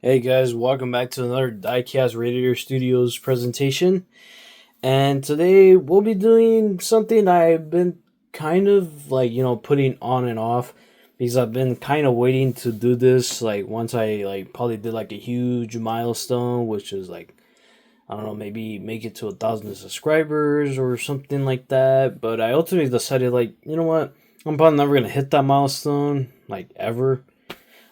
Hey guys, welcome back to another Diecast Radiator Studios presentation. And today we'll be doing something I've been kind of putting on and off because I've been kind of waiting to do this once I probably did a huge milestone, which is I don't know, maybe make it to 1,000 subscribers or something like that. But I ultimately decided you know what? I'm probably never gonna hit that milestone ever.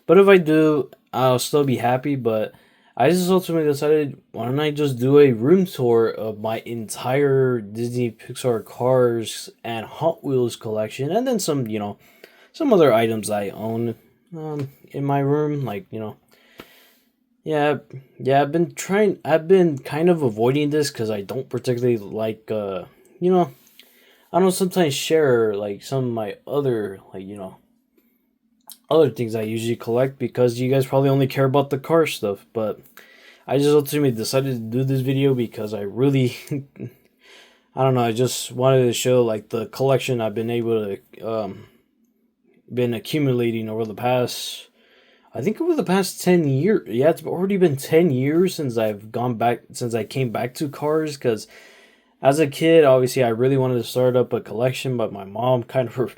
But if I do, I'll still be happy. But I just ultimately decided, why don't I just do a room tour of my entire Disney Pixar Cars and Hot Wheels collection, and then some other items I own in my room, yeah, yeah. I've been kind of avoiding this because I don't particularly I don't sometimes share some of my other other things I usually collect because you guys probably only care about the car stuff. But I just ultimately decided to do this video because I really, I don't know, I just wanted to show the collection I've been able to, been accumulating over the past, I think over the past 10 years. Yeah, it's already been 10 years since since I came back to cars because as a kid, obviously, I really wanted to start up a collection, but my mom kind of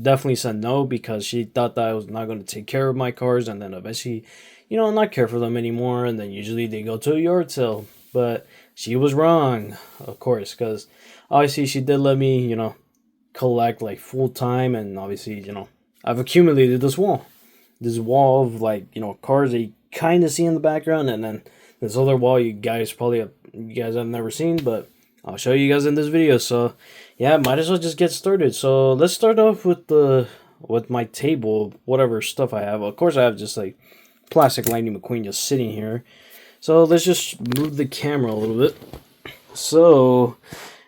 definitely said no because she thought that I was not going to take care of my cars, and then eventually, not care for them anymore, and then usually they go to a yard sale. But she was wrong, of course, because obviously she did let me, collect full time, and obviously, I've accumulated this wall of cars that you kind of see in the background, and then this other wall you guys have never seen, but I'll show you guys in this video. So yeah, might as well just get started. So let's start off with my table, whatever stuff I have. Of course, I have just plastic Lightning McQueen just sitting here. So let's just move the camera a little bit. So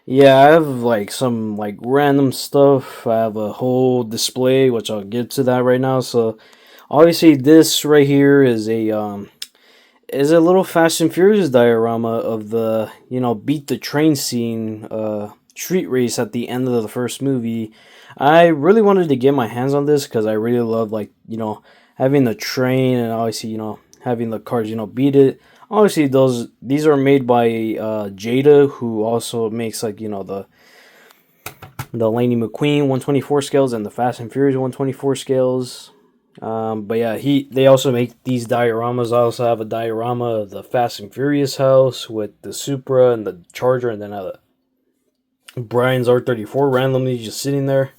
yeah, I have some random stuff. I have a whole display, which I'll get to that right now. So obviously this right here is a little Fast and Furious diorama of the, beat the train scene, street race at the end of the first movie. I really wanted to get my hands on this because I really love, having the train and obviously, having the cars, beat it. Obviously, these are made by Jada, who also makes, the Lightning McQueen 124 scales and the Fast and Furious 124 scales. But yeah, they also make these dioramas. I also have a diorama of the Fast and Furious house with the Supra and the Charger, and then Brian's R34 randomly just sitting there.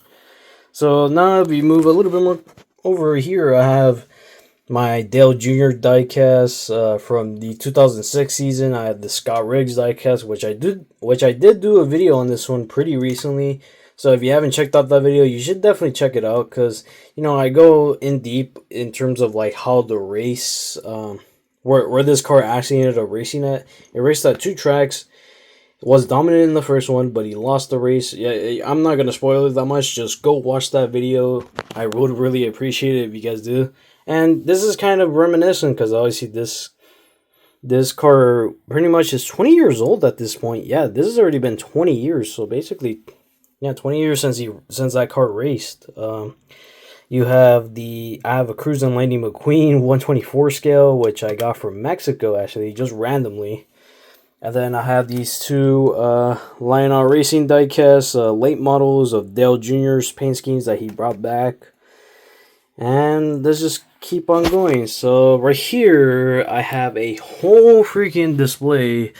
So now if we move a little bit more over here, I have my Dale Jr. diecast from the 2006 season. I have the Scott Riggs diecast, which I did do a video on this one pretty recently. So if you haven't checked out that video, you should definitely check it out because, I go in deep in terms of how the race, where this car actually ended up racing at. It raced at 2 tracks. It was dominant in the first one, but he lost the race. Yeah, I'm not going to spoil it that much. Just go watch that video. I would really appreciate it if you guys do. And this is kind of reminiscent because obviously this car pretty much is 20 years old at this point. Yeah, this has already been 20 years. So basically, yeah, 20 years since that car raced. I have a Cruis'n Lightning McQueen 124 scale, which I got from Mexico actually, just randomly. And then I have these two Lionel Racing diecasts, late models of Dale Jr.'s paint schemes that he brought back. And let's just keep on going. So right here, I have a whole freaking display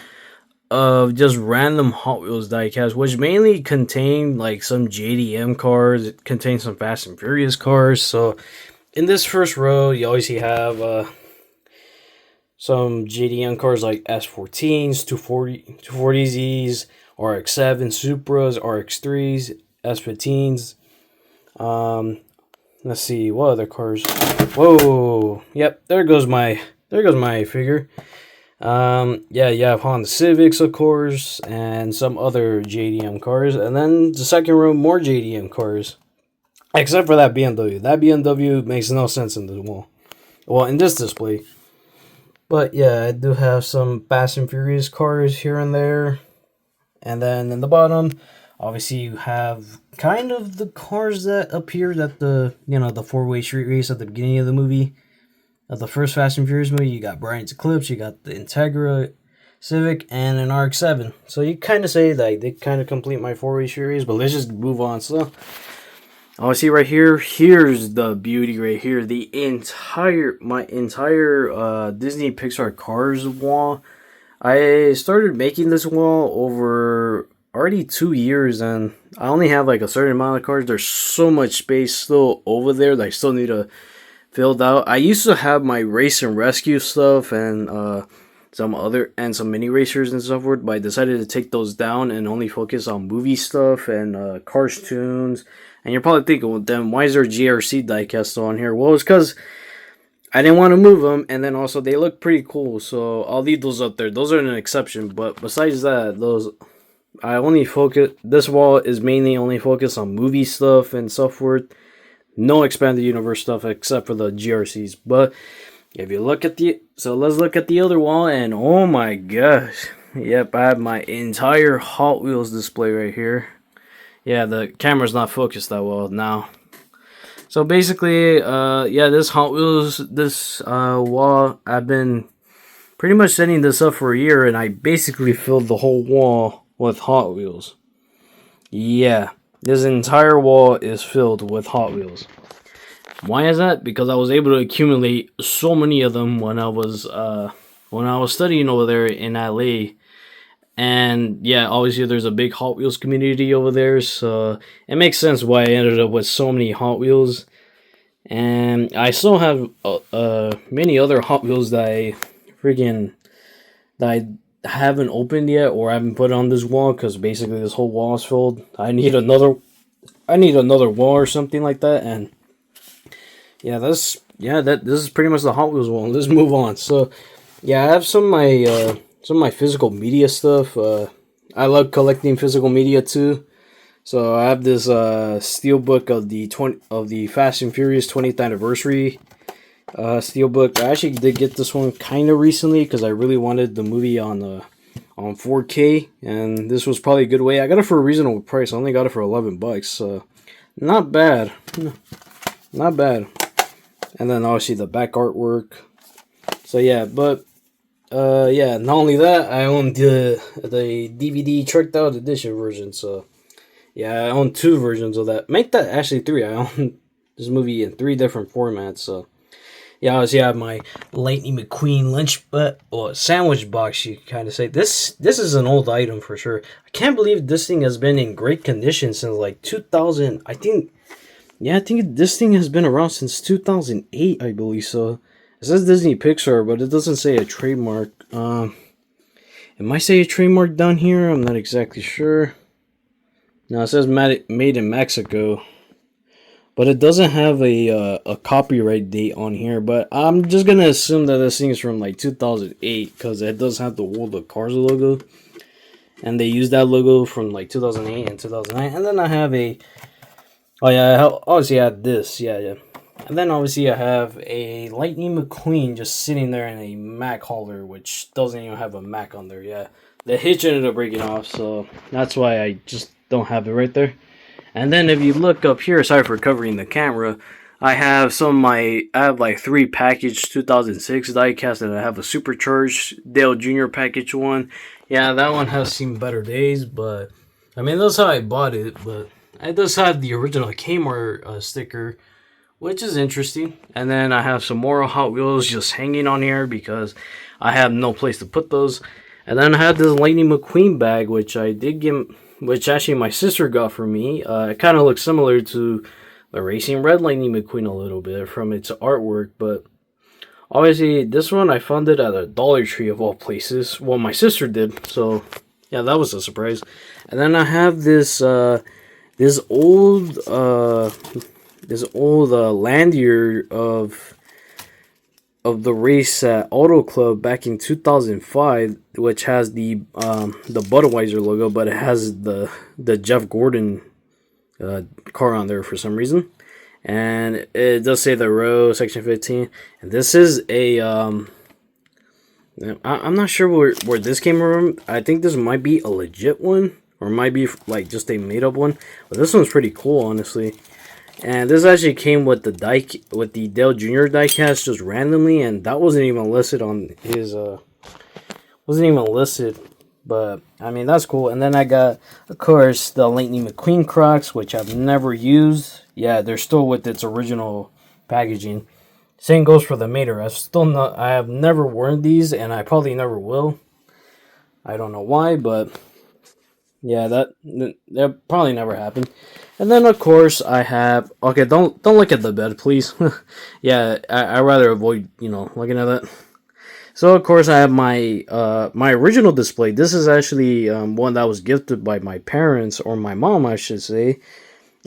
of just random Hot Wheels diecast, which mainly contain some JDM cars. It contains some Fast and Furious cars. So in this first row, you obviously have some JDM cars like S14s, 240Zs, RX-7, Supras, RX-3s, S15s. Let's see, what other cars? Whoa, yep, there goes my figure. Yeah, you have Honda Civics, of course, and some other JDM cars. And then the second row, more JDM cars. Except for that BMW. That BMW makes no sense in this wall. Well, in this display. But yeah, I do have some Fast and Furious cars here and there. And then in the bottom, obviously you have kind of the cars that appeared at the, the four-way street race at the beginning of the movie. of the first Fast and Furious movie. You got Bryant's Eclipse, you got the Integra Civic, and an RX-7. So you kind of say that they kind of complete my 4-race series, but let's just move on. So, oh, see right here, here's the beauty right here. My entire Disney Pixar Cars wall. I started making this wall over already 2 years, and I only have like a certain amount of cars. There's so much space still over there that I still need to fill out. I used to have my race and rescue stuff and some mini racers and so forth, but I decided to take those down and only focus on movie stuff and Cars tunes. And you're probably thinking, well, then why is there GRC diecast on here? Well, it's because I didn't want to move them, and then also they look pretty cool, so I'll leave those up there. Those are an exception, but besides that, this wall is mainly only focused on movie stuff and so forth. No expanded universe stuff except for the GRCs. But if you look at let's look at the other wall, and oh my gosh, yep, I have my entire Hot Wheels display right here. Yeah, the camera's not focused that well now. So basically, this Hot Wheels, wall, I've been pretty much setting this up for a year, and I basically filled the whole wall with Hot Wheels. Yeah, this entire wall is filled with Hot Wheels. Why is that? Because I was able to accumulate so many of them when I was studying over there in LA. And yeah, obviously there's a big Hot Wheels community over there, so it makes sense why I ended up with so many Hot Wheels. And I still have many other Hot Wheels that I haven't opened yet or haven't put on this wall, because basically this whole wall is filled. I need another wall or something like that. And this is pretty much the Hot Wheels wall. Let's move on. So yeah, I have some of my physical media stuff. I love collecting physical media too. So I have this steelbook of the Fast and Furious 20th anniversary steelbook. I actually did get this one kind of recently because I really wanted the movie on 4K, and this was probably a good way. I got it for a reasonable price. I only got it for $11, so not bad, not bad. And then obviously the back artwork. So yeah, but not only that, I own the DVD tricked out edition version. So yeah, I own 2 versions of that. Make that actually 3. I own this movie in 3 different formats. So yeah, obviously I have my Lightning McQueen sandwich box, you kind of say. This is an old item for sure. I can't believe this thing has been in great condition since like 2000. I think this thing has been around since 2008, I believe. So it says Disney Pixar, but it doesn't say a trademark. It might say a trademark down here. I'm not exactly sure. No, it says made in Mexico, but it doesn't have a copyright date on here. But I'm just gonna assume that this thing is from like 2008 because it does have the World of Cars logo, and they used that logo from like 2008 and 2009. And then I have obviously I have this, yeah. And then obviously I have a Lightning McQueen just sitting there in a Mac holder, which doesn't even have a Mac on there. Yeah, the hitch ended up breaking off, so that's why I just don't have it right there. And then if you look up here, sorry for covering the camera, I have like 3 packaged 2006 diecast, and I have a supercharged Dale Jr. package one. Yeah, that one has seen better days, but I mean that's how I bought it. But it does have the original Kmart sticker, which is interesting. And then I have some more Hot Wheels just hanging on here because I have no place to put those. And then I have this Lightning McQueen bag, which actually my sister got for me. It kind of looks similar to the Racing Red Lightning McQueen a little bit from its artwork, but obviously this one I found it at a Dollar Tree of all places. Well, my sister did, so yeah, that was a surprise. And then I have this old Landier of the race at Auto Club back in 2005, which has the Budweiser logo, but it has the Jeff Gordon car on there for some reason, and it does say the row section 15. And this is a I'm not sure where this came from. I think this might be a legit one, or might be like just a made up one, but this one's pretty cool, honestly. And this actually came with the Dale Jr. diecast just randomly, and that wasn't even listed on his wasn't even listed. But I mean that's cool. And then I got, of course, the Lightning McQueen Crocs, which I've never used. Yeah, they're still with its original packaging. Same goes for the Mater. I have never worn these, and I probably never will. I don't know why, but yeah, that probably never happened. And then of course I have, okay, don't look at the bed, please. Yeah, I rather avoid looking at that. So of course I have my original display. This is actually one that was gifted by my parents, or my mom, I should say,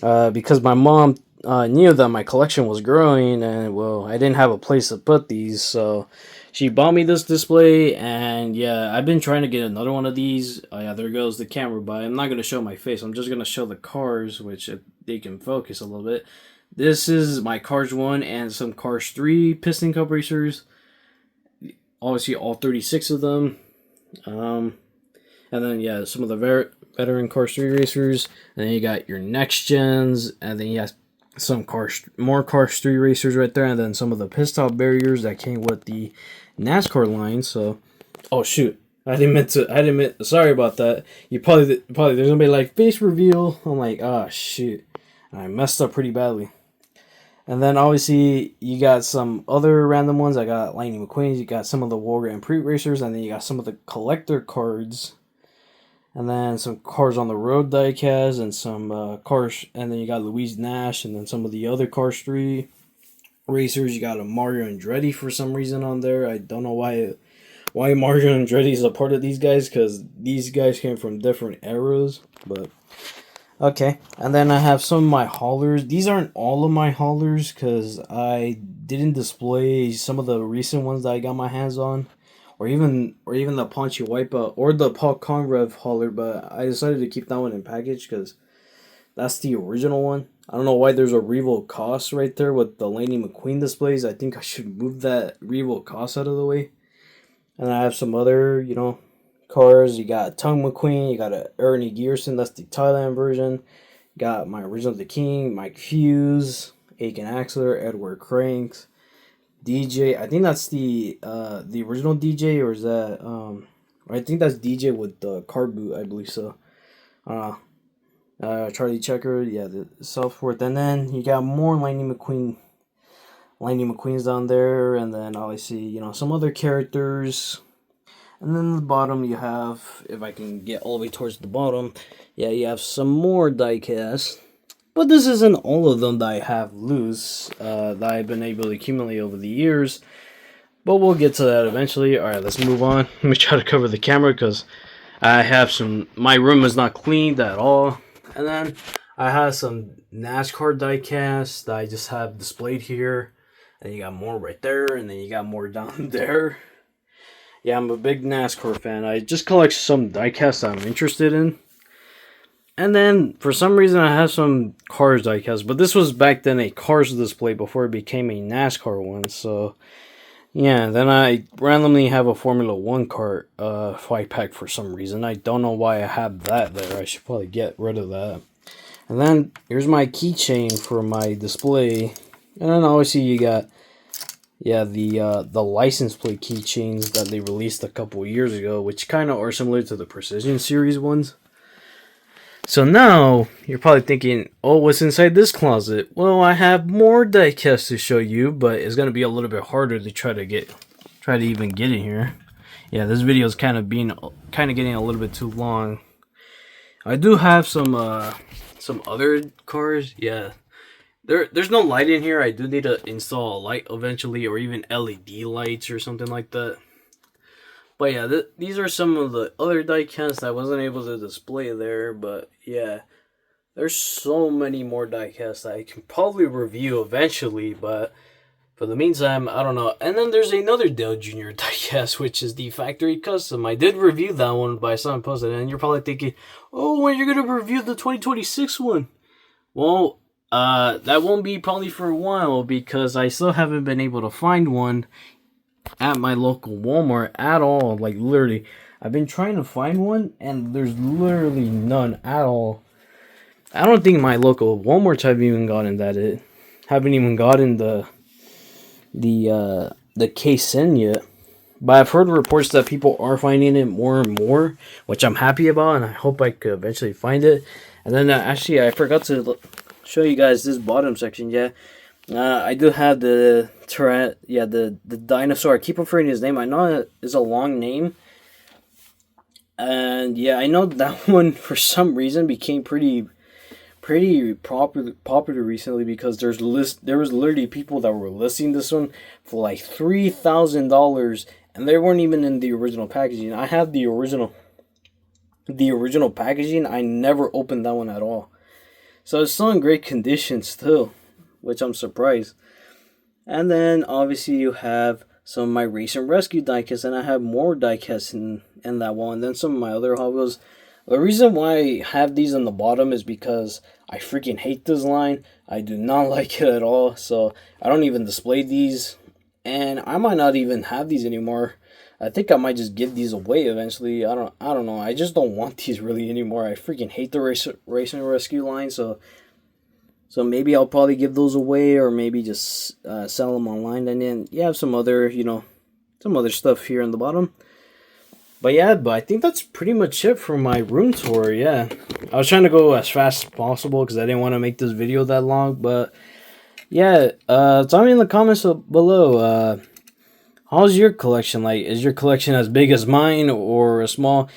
because my mom knew that my collection was growing, and well, I didn't have a place to put these, so she bought me this display. And yeah, I've been trying to get another one of these. Oh yeah, there goes the camera, but I'm not going to show my face. I'm just going to show the cars, which if they can focus a little bit. This is my Cars 1 and some Cars 3 piston cup racers. Obviously all 36 of them. And then yeah, some of the veteran Cars 3 racers. And then you got your next gens, and then you have some more Cars 3 racers right there, and then some of the pit stop barriers that came with the NASCAR line. So, oh shoot, I didn't meant. Sorry about that. You probably there's gonna be like face reveal. I'm like, oh shoot, I messed up pretty badly. And then obviously you got some other random ones. I got Lightning McQueen. You got some of the War Grand Prix racers, and then you got some of the collector cards. And then some Cars on the Road diecast, and some cars, and then you got Louise Nash, and then some of the other Cars 3 racers. You got a Mario Andretti for some reason on there. I don't know why Mario Andretti is a part of these guys, because these guys came from different eras. But okay, and then I have some of my haulers. These aren't all of my haulers, because I didn't display some of the recent ones that I got my hands on. Or even the Ponchi Wipeout, or the Paul Conrev hauler, but I decided to keep that one in package because that's the original one. I don't know why there's a Revo Cost right there with the Lightning McQueen displays. I think I should move that Revo Cost out of the way. And I have some other, cars. You got Tongue McQueen, you got a Ernie Gearson, that's the Thailand version. Got my original The King, Mike Hughes, Aiken Axler, Edward Cranks. DJ, I think that's the original DJ, or is that I think that's DJ with the car boot, I believe so. Charlie Checker, yeah, the Southworth, and then you got more Lightning McQueen's down there, and then obviously some other characters, and then the bottom you have, if I can get all the way towards the bottom, yeah, you have some more diecast. But this isn't all of them that I have loose, that I've been able to accumulate over the years. But we'll get to that eventually. Alright, let's move on. Let me try to cover the camera because I have my room is not cleaned at all. And then I have some NASCAR diecast that I just have displayed here. And you got more right there, and then you got more down there. Yeah, I'm a big NASCAR fan. I just collect some diecasts I'm interested in. And then, for some reason, I have some Cars diecast. But this was back then a Cars display before it became a NASCAR one. So, yeah. Then I randomly have a Formula 1 car fight pack for some reason. I don't know why I have that there. I should probably get rid of that. And then, here's my keychain for my display. And then, obviously, you got, yeah, the license plate keychains that they released a couple years ago. Which kind of are similar to the Precision Series ones. So now, you're probably thinking, oh, what's inside this closet? Well, I have more diecast to show you, but it's going to be a little bit harder to try to even get in here. Yeah, this video is kind of getting a little bit too long. I do have some other cars. Yeah, there's no light in here. I do need to install a light eventually, or even LED lights or something like that. But yeah, these are some of the other diecasts I wasn't able to display there. But yeah, there's so many more diecasts I can probably review eventually. But for the meantime, I don't know. And then there's another Dale Jr. diecast, which is the Factory Custom. I did review that one, but I saw him posted, and you're probably thinking, oh, when you're going to review the 2026 one? Well, that won't be probably for a while, because I still haven't been able to find one at my local Walmart at all. Like, literally, I've been trying to find one, and there's literally none at all. I don't think my local Walmarts have even gotten that. It haven't even gotten the case in yet. But I've heard reports that people are finding it more and more, which I'm happy about, and I hope I could eventually find it. And then actually, I forgot to show you guys this bottom section. Yeah, I do have the dinosaur. I keep referring to his name. I know it's a long name, and yeah, I know that one for some reason became pretty popular recently because there was literally people that were listing this one for like $3,000, and they weren't even in the original packaging. I have the original packaging. I never opened that one at all, so it's still in great condition still, which I'm surprised. And then obviously you have some of my recent rescue diecasts, and I have more diecasts in that one. And then some of my other Hot Wheels. The reason why I have these on the bottom is because I freaking hate this line. I do not like it at all. So I don't even display these. And I might not even have these anymore. I think I might just give these away eventually. I don't know. I just don't want these really anymore. I freaking hate the racing rescue line. So maybe I'll probably give those away, or maybe just sell them online. And then you have some other, some other stuff here on the bottom. But yeah, I think that's pretty much it for my room tour. Yeah, I was trying to go as fast as possible because I didn't want to make this video that long. But yeah, tell me in the comments below. How's your collection? Like, is your collection as big as mine or small?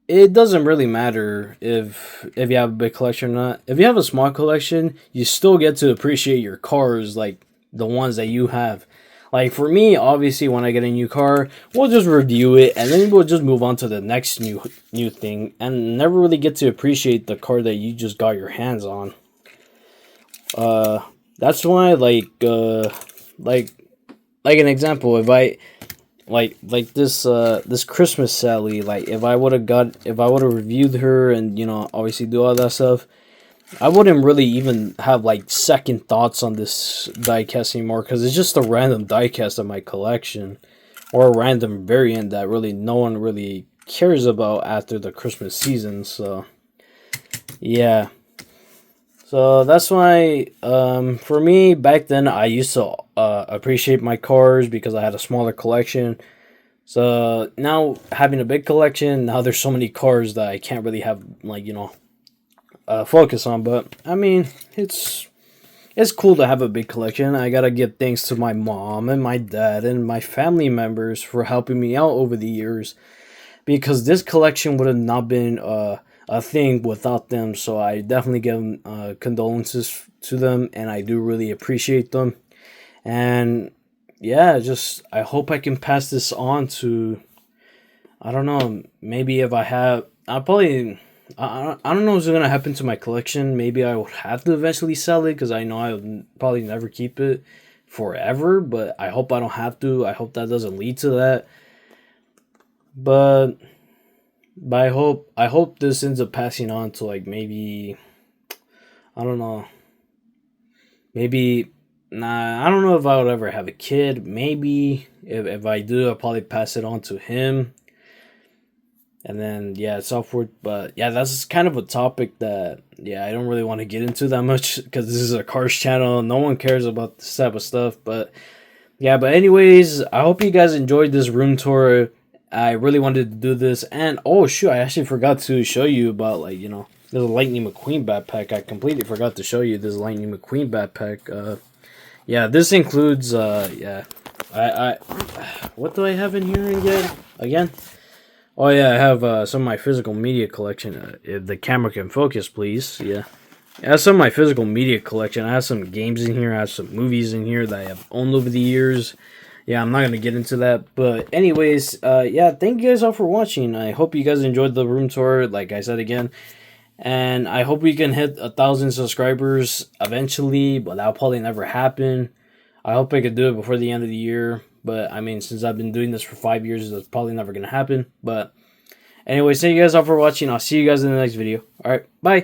It doesn't really matter if you have a big collection or not. If you have a small collection, you still get to appreciate your cars, like the ones that you have. Like for me, obviously, when I get a new car, we'll just review it, and then we'll just move on to the next new thing, and never really get to appreciate the car that you just got your hands on. That's why, like an example, if I like this Christmas Sally, like if I would have reviewed her and obviously do all that stuff, I wouldn't really even have like second thoughts on this diecast anymore, because it's just a random diecast of my collection, or a random variant that really no one really cares about after the Christmas season. So yeah, so that's why for me back then I used to appreciate my cars because I had a smaller collection. So now having a big collection, now there's so many cars that I can't really have like focus on. But I mean, it's cool to have a big collection. I gotta give thanks to my mom and my dad and my family members for helping me out over the years, because this collection would have not been a thing without them. So I definitely give condolences to them, and I do really appreciate them. And yeah, just I hope I can pass this on to, I don't know, maybe if I have, I'll probably, I don't know what's gonna happen to my collection. Maybe I would have to eventually sell it, because I know I would probably never keep it forever. But I hope I don't have to. I hope that doesn't lead to that. But I hope this ends up passing on to like maybe, I don't know, maybe. Nah, I don't know if I would ever have a kid. Maybe if I do, I'll probably pass it on to him. And then yeah, so forth. But yeah, that's kind of a topic that I don't really want to get into that much, because this is a cars channel. No one cares about this type of stuff. But yeah, but anyways, I hope you guys enjoyed this room tour. I really wanted to do this, and oh shoot, I actually forgot to show you about there's a Lightning McQueen backpack. I completely forgot to show you this Lightning McQueen backpack. Yeah, this includes I what do I have in here again? Oh yeah, I have some of my physical media collection. If the camera can focus, please. Yeah. I have some of my physical media collection. I have some games in here. I have some movies in here that I have owned over the years. Yeah, I'm not going to get into that. But anyways, yeah, thank you guys all for watching. I hope you guys enjoyed the room tour, like I said again. And I hope we can hit 1,000 subscribers eventually, but that'll probably never happen. I hope I could do it before the end of the year. But, I mean, since I've been doing this for 5 years, that's probably never going to happen. But anyways, thank you guys all for watching. I'll see you guys in the next video. Alright, bye.